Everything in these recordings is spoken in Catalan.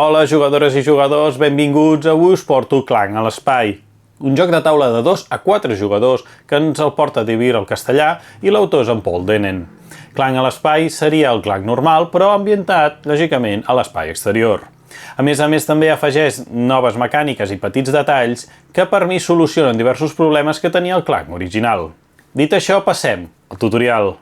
Hola, jugadores i jugadors, benvinguts. Avui us porto Clanc a l'espai. Un joc de taula de 2 a 4 jugadors que ens el porta Divir al castellà i l'autor és en Paul Denen. Clanc a l'espai seria el Clanc normal, però ambientat, lògicament, a l'espai exterior. A més, també afegeix noves mecàniques i petits detalls que per mi solucionen diversos problemes que tenia el Clanc original. Dit això, passem al tutorial.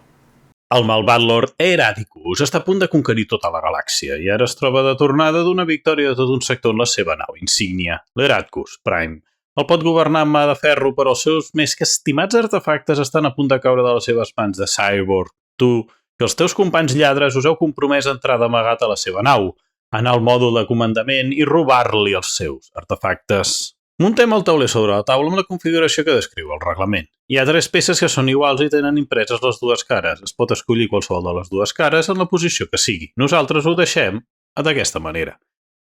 El malvat Lord Eradicus està a punt de conquerir tota la galàxia i ara es troba de tornada d'una victòria de tot un sector en la seva nau insígnia, l'Eradicus Prime. El pot governar amb mà de ferro, però els seus més que estimats artefactes estan a punt de caure de les seves mans de Cyborg. Tu i els teus companys lladres us heu compromès a entrar d'amagat a la seva nau, anar al mòdul de comandament i robar-li els seus artefactes. Muntem el tauler sobre la taula amb la configuració que descriu el reglament. Hi ha 3 peces que són iguals i tenen impreses les dues cares. Es pot escollir qualsevol de les dues cares en la posició que sigui. Nosaltres ho deixem d'aquesta manera.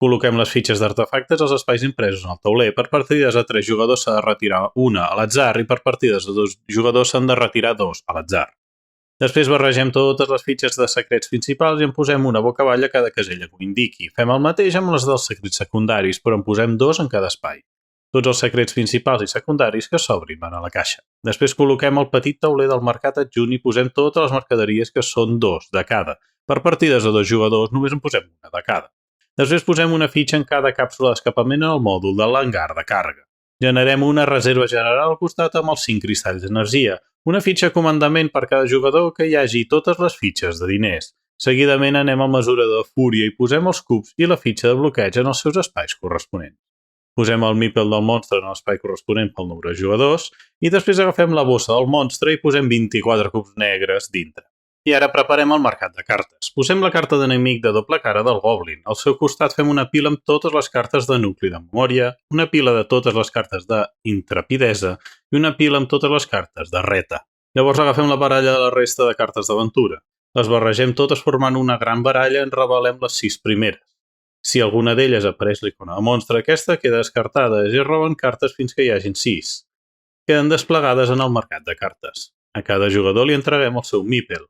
Col·loquem les fitxes d'artefactes als espais impresos en el tauler. Per partides de 3 jugadors s'ha de retirar una a l'atzar i per partides de 2 jugadors s'han de retirar 2 a l'atzar. Després barregem totes les fitxes de secrets principals i en posem una boca avall a cada casella que ho indiqui. Fem el mateix amb les dels secrets secundaris, però en posem 2 en cada espai. Tots els secrets principals i secundaris que s'obrin van a la caixa. Després col·loquem el petit tauler del mercat adjunt i posem totes les mercaderies que són 2 de cada. Per partides de 2 jugadors només en posem una de cada. Després posem una fitxa en cada càpsula d'escapament en el mòdul de l'hangar de càrrega. Generem una reserva general al costat amb els 5 cristalls d'energia, una fitxa de comandament per cada jugador que hi hagi totes les fitxes de diners. Seguidament anem al mesurador de fúria i posem els cubs i la fitxa de bloqueig en els seus espais corresponents. Posem el mípel del monstre en l'espai corresponent pel nombre de jugadors i després agafem la bossa del monstre i posem 24 cubs negres dintre. I ara preparem el mercat de cartes. Posem la carta d'enemic de doble cara del Goblin. Al seu costat fem una pila amb totes les cartes de nucli de memòria, una pila de totes les cartes d'intrepidesa i una pila amb totes les cartes de reta. Llavors agafem la baralla de la resta de cartes d'aventura. Les barregem totes formant una gran baralla i en revelem les 6 primeres. Si alguna d'elles apareix l'icona de monstre, aquesta queda descartada i es roben cartes fins que hi hagin 6. Queden desplegades en el mercat de cartes. A cada jugador li entreguem el seu mípel,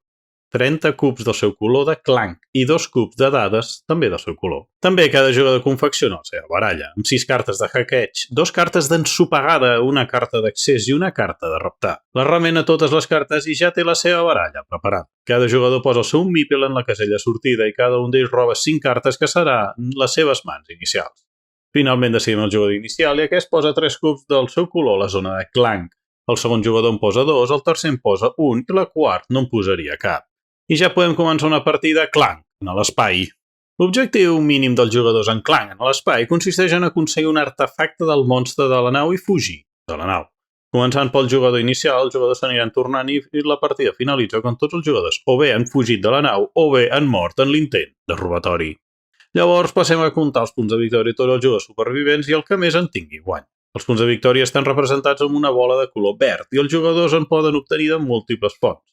30 cubs del seu color de Clanc i 2 cubs de dades també del seu color. També cada jugador confecciona la seva baralla, amb 6 cartes de hackeig, 2 cartes d'ensopegada, una carta d'accés i una carta de reptar. Les remena totes les cartes i ja té la seva baralla preparada. Cada jugador posa el seu mípel en la casella sortida i cada un d'ells roba 5 cartes que seran les seves mans inicials. Finalment decidim el jugador inicial i aquest posa 3 cubs del seu color a la zona de Clanc. El segon jugador en posa 2, el tercer en posa 1 i la quart no en posaria cap. I ja podem començar una partida Clanc a l'espai. L'objectiu mínim dels jugadors en Clanc a l'espai consisteix en aconseguir un artefacte del monstre de la nau i fugir de la nau. Començant pel jugador inicial, els jugadors s'aniran tornant i la partida finalitza quan tots els jugadors o bé han fugit de la nau o bé han mort en l'intent de robatori. Llavors passem a comptar els punts de victòria tots els jugadors supervivents i el que més en tingui guany. Els punts de victòria estan representats amb una bola de color verd i els jugadors en poden obtenir de múltiples fonts.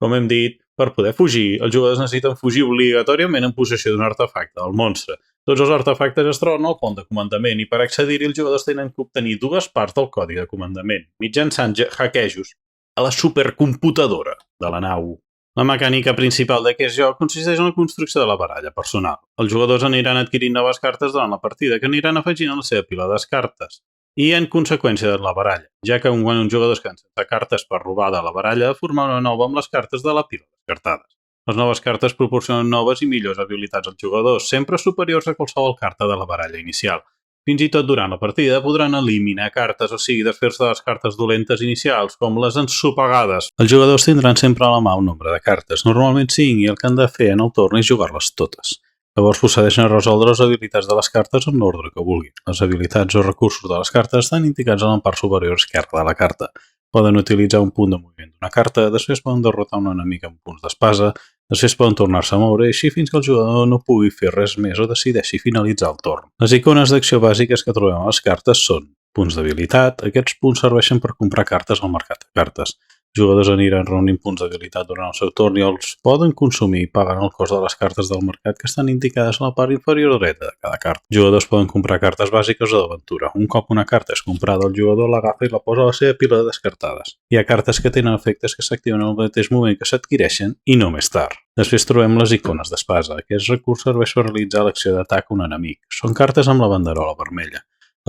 Com hem dit, per poder fugir, els jugadors necessiten fugir obligatòriament en possessió d'un artefacte del monstre. Tots els artefactes es troben al pont de comandament i per accedir-hi els jugadors tenen que obtenir 2 parts del codi de comandament, mitjançant hackejos a la supercomputadora de la nau. La mecànica principal d'aquest joc consisteix en la construcció de la baralla personal. Els jugadors aniran adquirint noves cartes durant la partida que aniran afegint a la seva pila de cartes i en conseqüència de la baralla, ja que quan un jugador es cansa de cartes per robar de la baralla ha de formar una nova amb les cartes de la pila descartades. Les noves cartes proporcionen noves i millors habilitats als jugadors, sempre superiors a qualsevol carta de la baralla inicial. Fins i tot durant la partida podran eliminar cartes, o sigui, desfer-se de les cartes dolentes inicials, com les ensopegades. Els jugadors tindran sempre a la mà un nombre de cartes, normalment 5, i el que han de fer en el torn és jugar-les totes. Llavors procedeixen a resoldre les habilitats de les cartes en l'ordre que vulguin. Les habilitats o recursos de les cartes estan indicats en la part superior esquerra de la carta. Poden utilitzar un punt de moviment d'una carta, després poden derrotar un enemic amb punts d'espasa, després poden tornar-se a moure i així fins que el jugador no pugui fer res més o decideixi finalitzar el torn. Les icones d'acció bàsiques que trobem a les cartes són punts d'habilitat. Aquests punts serveixen per comprar cartes al mercat de cartes. Jugadors aniran reunint punts d'habilitat durant el seu torn i els poden consumir pagant el cost de les cartes del mercat que estan indicades a la part inferior dreta de cada carta. Jugadors poden comprar cartes bàsiques o d'aventura. Un cop una carta és comprada, el jugador l'agafa i la posa a la seva pila de descartades. Hi ha cartes que tenen efectes que s'activen al mateix moment que s'adquireixen i no més tard. Després trobem les icones d'espasa. Aquest recurs serveix per realitzar l'acció d'atac a un enemic. Són cartes amb la banderola vermella.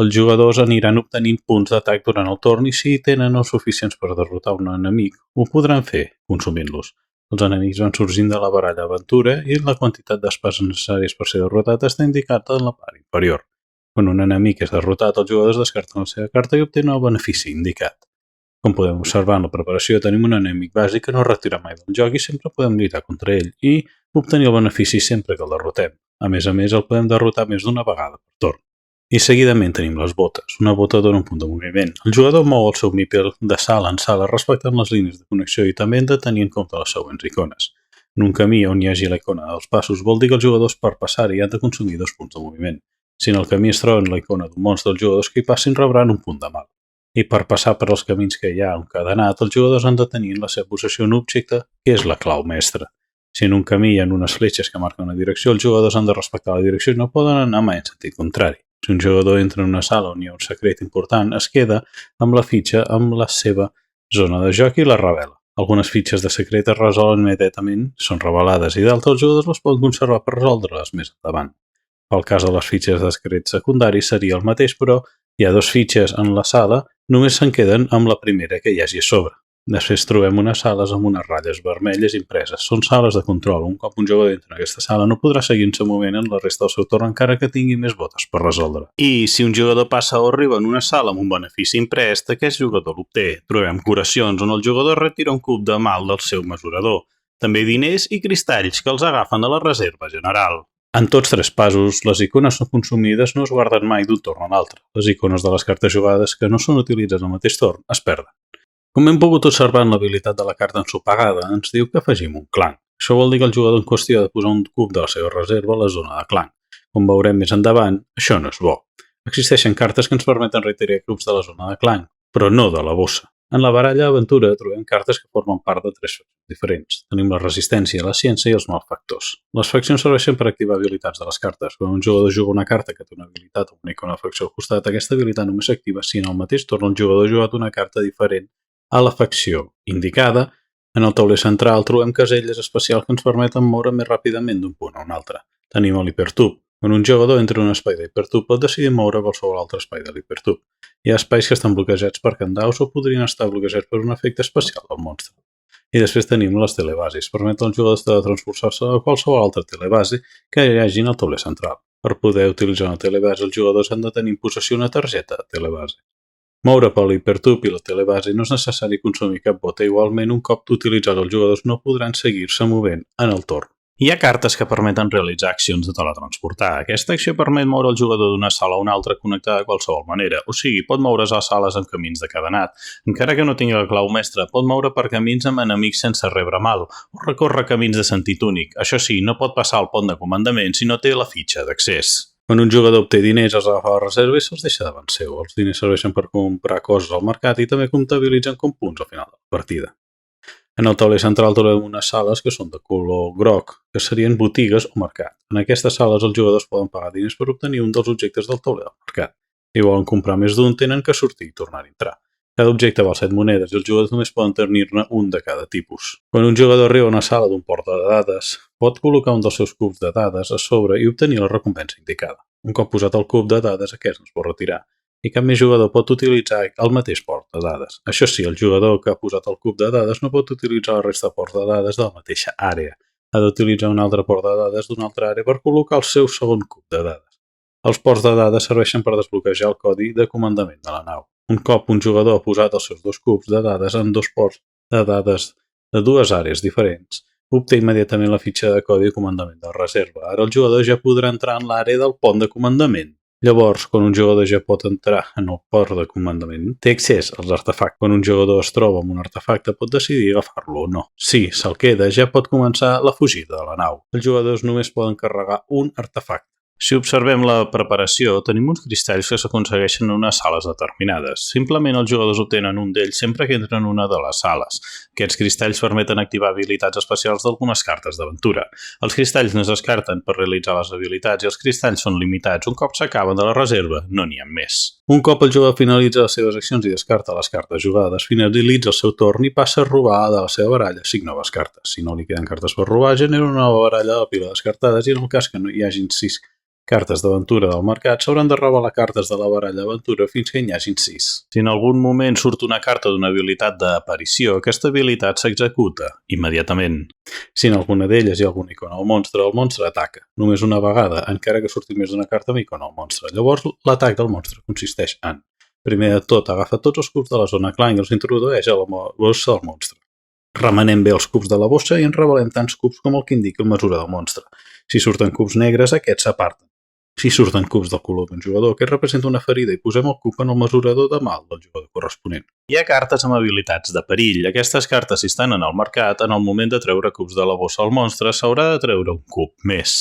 Els jugadors aniran obtenint punts d'atac durant el torn i si tenen els suficients per derrotar un enemic, ho podran fer consumint-los. Els enemics van sorgint de la baralla aventura i la quantitat d'espases necessàries per ser derrotat està indicada en la part inferior. Quan un enemic és derrotat, els jugadors descarten la seva carta i obtenen el benefici indicat. Com podem observar en la preparació, tenim un enemic bàsic que no es retira mai del joc i sempre podem lluitar contra ell i obtenir el benefici sempre que el derrotem. A més, el podem derrotar més d'una vegada per torn. I seguidament tenim les botes. Una bota dona un punt de moviment. El jugador mou el seu mípel de sala en sala respectant les línies de connexió i també han de tenir en compte les següents icones. En un camí on hi hagi la icona dels passos vol dir que els jugadors per passar-hi han de consumir 2 punts de moviment. Si en el camí es troben la icona d'un monstre, els jugadors que hi passin rebran un punt de mal. I per passar per els camins que hi ha encadenat, els jugadors han de tenir en la seva possessió un objecte que és la clau mestra. Si en un camí hi ha unes fletxes que marquen una direcció, els jugadors han de respectar la direcció i no poden anar mai en sentit contrari. Si un jugador entra en una sala on hi ha un secret important, es queda amb la fitxa amb la seva zona de joc i la revela. Algunes fitxes de secret es resolen immediatament, són revelades i d'altres jugadors les poden conservar per resoldre-les més endavant. Pel cas de les fitxes de secret secundaris seria el mateix, però hi ha 2 fitxes en la sala, només se'n queden amb la primera que hi hagi a sobre. Després trobem unes sales amb unes ratlles vermelles impreses. Són sales de control. Un cop un jugador entra en aquesta sala no podrà seguir-se movent en la resta del seu torn encara que tingui més botes per resoldre. I si un jugador passa o arriba en una sala amb un benefici imprès, aquest jugador l'obté. Trobem curacions on el jugador retira un cub de mal del seu mesurador. També diners i cristalls que els agafen a la reserva general. En tots 3 passos, les icones no consumides no es guarden mai d'un torn a l'altre. Les icones de les cartes jugades que no són utilitzades al mateix torn es perden. Com hem pogut observar en l'habilitat de la carta ensopegada, ens diu que afegim un clanc. Això vol dir que el jugador en qüestió ha de posar un cub de la seva reserva a la zona de clanc. Com veurem més endavant, això no és bo. Existeixen cartes que ens permeten retirar cubs de la zona de clanc, però no de la bossa. En la baralla aventura trobem cartes que formen part de 3 faccions diferents. Tenim la resistència, la ciència i els malfactors. Les faccions serveixen per activar habilitats de les cartes. Quan un jugador juga una carta que té una habilitat o una icona de facció al costat, aquesta habilitat només s'activa si en el mateix torn el jugador ha jugat una carta diferent a la facció indicada. En el tauler central trobem caselles especials que ens permeten moure més ràpidament d'un punt a un altre. Tenim l'hipertub. Quan un jugador entra en un espai d'hipertub pot decidir moure qualsevol altre espai de l'hipertub. Hi ha espais que estan bloquejats per candaus o podrien estar bloquejats per un efecte especial del monstre. I després tenim les telebasis. Permeten als jugadors de transportar-se a qualsevol altra telebase que hi hagi en el tauler central. Per poder utilitzar una telebase, els jugadors han de tenir en possessió una targeta de telebase. Moure per l'hipertub i la telebase no és necessari consumir cap bota, igualment un cop utilitzat els jugadors no podran seguir-se movent en el torn. Hi ha cartes que permeten realitzar accions de teletransportar. Aquesta acció permet moure el jugador d'una sala a una altra connectada de qualsevol manera, o sigui, pot moure's a sales amb camins de cadenat. Encara que no tingui la clau mestra, pot moure per camins amb enemics sense rebre mal, o recórrer camins de sentit únic. Això sí, no pot passar el pont de comandament si no té la fitxa d'accés. Quan un jugador obté diners, els agafa a la reserva i se'ls deixa davant seu. Els diners serveixen per comprar coses al mercat i també comptabilitzen com punts al final de la partida. En el tauler central trobem unes sales que són de color groc, que serien botigues o mercat. En aquestes sales els jugadors poden pagar diners per obtenir un dels objectes del tauler del mercat. Si volen comprar més d'un, tenen que sortir i tornar a entrar. Cada objecte val 7 monedes i els jugadors només poden tenir-ne un de cada tipus. Quan un jugador arriba a una sala d'un porta de dades, pot col·locar un dels seus cubs de dades a sobre i obtenir la recompensa indicada. Un cop posat el cub de dades, aquest no es pot retirar. I cap més jugador pot utilitzar el mateix port de dades. Això sí, el jugador que ha posat el cub de dades no pot utilitzar la resta de ports de dades de la mateixa àrea. Ha d'utilitzar un altre port de dades d'una altra àrea per col·locar el seu segon cub de dades. Els ports de dades serveixen per desbloquejar el codi de comandament de la nau. Un cop un jugador ha posat els seus 2 cubs de dades en 2 ports de dades de 2 àrees diferents, obté immediatament la fitxa de codi de comandament de reserva. Ara el jugador ja podrà entrar en l'àrea del pont de comandament. Llavors, quan un jugador ja pot entrar en el port de comandament, té accés als artefactes. Quan un jugador es troba amb un artefacte, pot decidir agafar-lo o no. Si se'l queda, ja pot començar la fugida de la nau. Els jugadors només poden carregar un artefacte. Si observem la preparació, tenim uns cristalls que s'aconsegueixen en unes sales determinades. Simplement els jugadors obtenen un d'ells sempre que entren en una de les sales. Aquests cristalls permeten activar habilitats especials d'algunes cartes d'aventura. Els cristalls no es descarten per realitzar les habilitats i els cristalls són limitats. Un cop s'acaben de la reserva, no n'hi ha més. Un cop el jugador finalitza les seves accions i descarta les cartes jugades, finalitza el seu torn i passa a robar de la seva baralla 5 noves cartes. Si no li queden cartes per robar, genera una nova baralla de la pila descartades i en el cas que no hi hagin 6 cartes d'aventura del mercat, s'hauran de revelar cartes de la baralla d'aventura fins que n'hi hagin 6. Si en algun moment surt una carta d'una habilitat d'aparició, aquesta habilitat s'executa immediatament. Si en alguna d'elles hi ha algun icon al monstre, el monstre ataca. Només una vegada, encara que surti més d'una carta amb icon al monstre. Llavors, l'atac del monstre consisteix en: primer de tot, agafa tots els cubs de la zona clan i els introdueix a la bossa del monstre. Remenem bé els cubs de la bossa i en revelem tants cubs com el que indiqui el mesura del monstre. Si surten cubs negres, aquests s'aparten. Si surten cubs del color d'un jugador, aquest representa una ferida i posem el cub en el mesurador de mal del jugador corresponent. Hi ha cartes amb habilitats de perill. Aquestes cartes, si estan en el mercat, en el moment de treure cubs de la bossa al monstre, s'haurà de treure un cub més.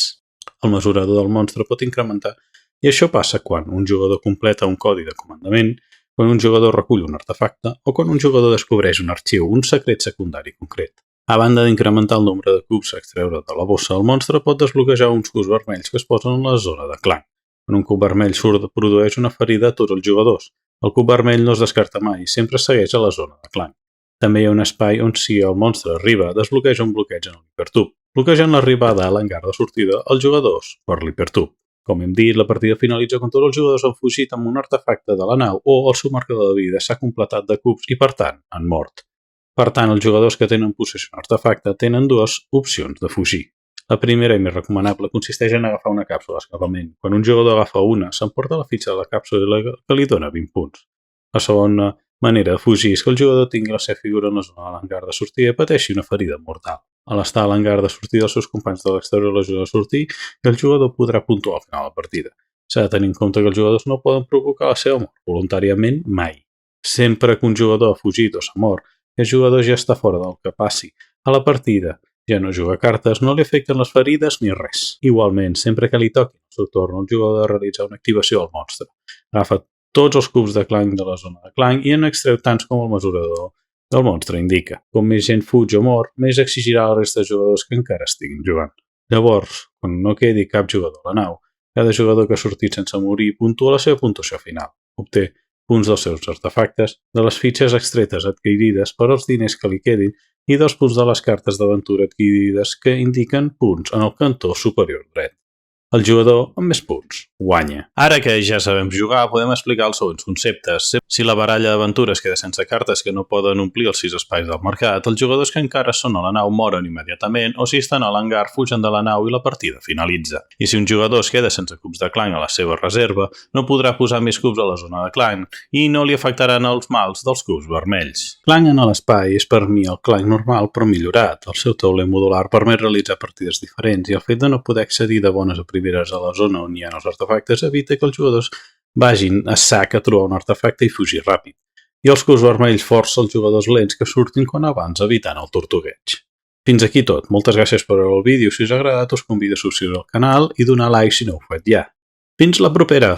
El mesurador del monstre pot incrementar, i això passa quan un jugador completa un codi de comandament, quan un jugador recull un artefacte o quan un jugador descobreix un arxiu, un secret secundari concret. A banda d'incrementar el nombre de cubs a extreure de la bossa, el monstre pot desbloquejar uns cubs vermells que es posen en la zona de clan. Quan un cub vermell surt, produeix una ferida a tots els jugadors. El cub vermell no es descarta mai, sempre segueix a la zona de clan. També hi ha un espai on si el monstre arriba, desbloqueja un bloqueig en l'hipertub. Bloquejant l'arribada a l'hangar de sortida, els jugadors per l'hipertub. Com hem dit, la partida finalitza quan tots els jugadors han fugit amb un artefacte de la nau o el seu marcador de vida s'ha completat de cubs i, per tant, han mort. Per tant, els jugadors que tenen possessió d'un artefacte tenen dues opcions de fugir. La primera i més recomanable consisteix en agafar una càpsula d'escapament. Quan un jugador agafa una, s'emporta la fitxa de la càpsula que li dona 20 punts. La segona manera de fugir és que el jugador tingui la seva figura en la zona de l'hangar de sortida i pateixi una ferida mortal. A l'estar a l'hangar de sortida, els seus companys de l'exterior l'ajuden a sortir i el jugador podrà puntuar al final de la partida. S'ha de tenir en compte que els jugadors no poden provocar la seva mort voluntàriament mai. Sempre que un jugador ha fugit o s'ha mort, el jugador ja està fora del que passi. A la partida ja no juga cartes, no li afecten les ferides ni res. Igualment, sempre que li toqui el seu torn, el jugador ha de realitzar una activació del monstre. Agafa tots els cubs de clan de la zona de clan i en extreu tants com el mesurador del monstre indica. Com més gent fuig o mor, més exigirà a la resta de jugadors que encara estiguin jugant. Llavors, quan no quedi cap jugador a la nau, cada jugador que ha sortit sense morir puntua la seva puntuació final. Obté punts dels seus artefactes, de les fitxes extretes adquirides per als diners que li quedin i dels punts de les cartes d'aventura adquirides que indiquen punts en el cantó superior dret. El jugador amb més punts guanya. Ara que ja sabem jugar, podem explicar els següents conceptes. Si la baralla d'aventures queda sense cartes que no poden omplir els 6 espais del mercat, els jugadors que encara són a la nau moren immediatament o si estan a l'hangar fugen de la nau i la partida finalitza. I si un jugador es queda sense cubs de clan a la seva reserva, no podrà posar més cubs a la zona de clan i no li afectaran els mals dels cubs vermells. Clan en l'espai és per mi el clan normal però millorat. El seu tauler modular permet realitzar partides diferents i el fet de no poder accedir de bones a primeres a la zona on hi ha els artefactes evita que els jugadors vagin a sac a trobar un artefacte i fugir ràpid. I els cubs vermells força els jugadors lents que surtin quan abans evitant el tortugueig. Fins aquí tot. Moltes gràcies per veure el vídeo. Si us ha agradat us convido a subscriure al canal i donar like si no ho heu fet ja. Fins la propera!